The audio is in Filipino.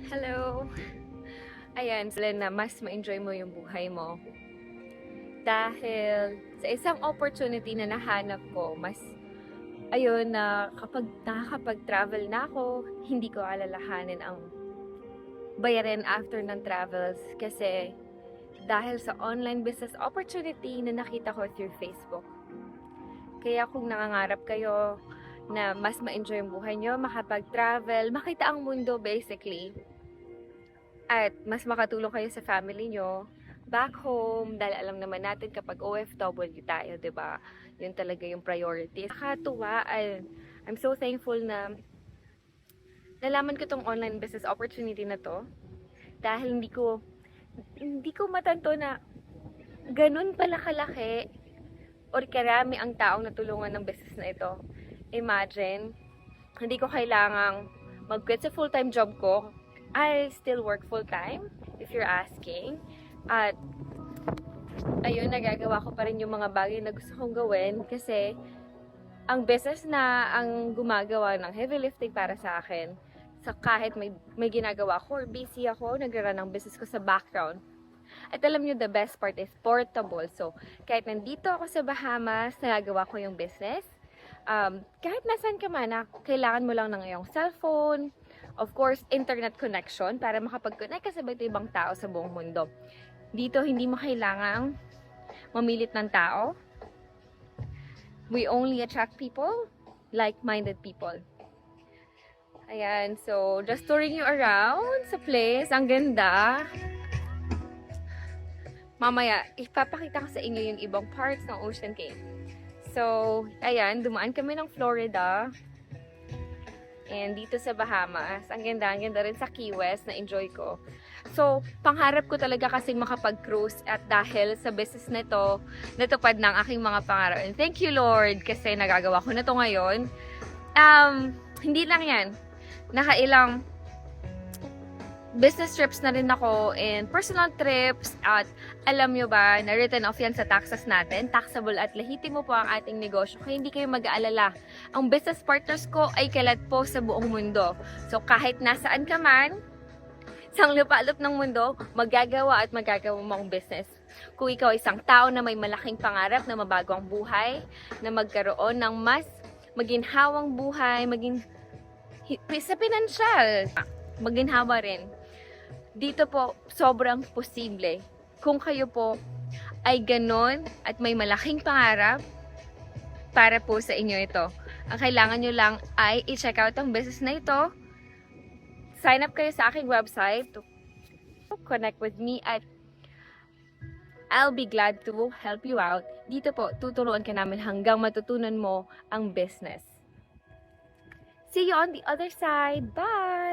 Hello! Ayan, sila na mas ma-enjoy mo yung buhay mo. Dahil sa isang opportunity na nahanap ko, ayun na kapag nakakapag-travel na ako, hindi ko alalahanin ang bayarin after ng travels. Kasi dahil sa online business opportunity na nakita ko through Facebook. Kaya kung nangangarap kayo na mas ma-enjoy yung buhay nyo, makapag-travel, makita ang mundo basically, at mas makatulong kayo sa family nyo back home, dahil alam naman natin kapag OFW tayo, 'di ba? Yun talaga yung priority. Nakakatuwa, I'm so thankful na nalaman ko tong online business opportunity na to, dahil hindi ko matanto na ganun pala kalaki or karami ang taong natulungan ng business na ito. Imagine, hindi ko kailangang mag-quit sa full-time job ko. I still work full-time, if you're asking. At, ayun, nagagawa ko pa rin yung mga bagay na gusto kong gawin kasi ang business na ang gumagawa ng heavy lifting para sa akin. So, kahit may ginagawa ko or busy ako, nagra-run ang business ko sa background. At alam nyo, the best part is portable. So, kahit nandito ako sa Bahamas, nagagawa ko yung business. Kahit nasan ka man, kailangan mo lang ng iyong cellphone, of course, internet connection para makapag-connect ka sa iba't ibang tao sa buong mundo. Dito, hindi mo kailangang mamilit ng tao. We only attract people, like-minded people. Ayan, so just touring you around sa place. Ang ganda. Mamaya, ipapakita ko sa inyo yung ibang parts ng Ocean Cave. So, ayan, dumaan kami ng Florida. And dito sa Bahamas, ang ganda rin sa Key West, na enjoy ko. So, pangharap ko talaga kasi makapag-cruise, at dahil sa business na ito, natupad ng aking mga pangarap. And thank you, Lord, kasi nagagawa ko na to ngayon. Hindi lang yan. Nakailang business trips na rin ako and personal trips, at alam nyo ba na written off yan sa taxes natin, taxable at lehitimo po ang ating negosyo, kaya hindi kayo mag-aalala. Ang business partners ko ay kalat po sa buong mundo. So kahit nasaan ka man, isang lupalop ng mundo, magagawa mo ang business. Kung ikaw isang tao na may malaking pangarap na mabago ang buhay, na magkaroon ng mas maginhawang buhay, sa pinansyal, maginhawa rin. Dito po, sobrang posible. Kung kayo po ay ganon at may malaking pangarap, para po sa inyo ito. Ang kailangan nyo lang ay i-check out ang business na ito. Sign up kayo sa aking website to connect with me, at I'll be glad to help you out. Dito po, tuturuan ka namin hanggang matutunan mo ang business. See you on the other side. Bye!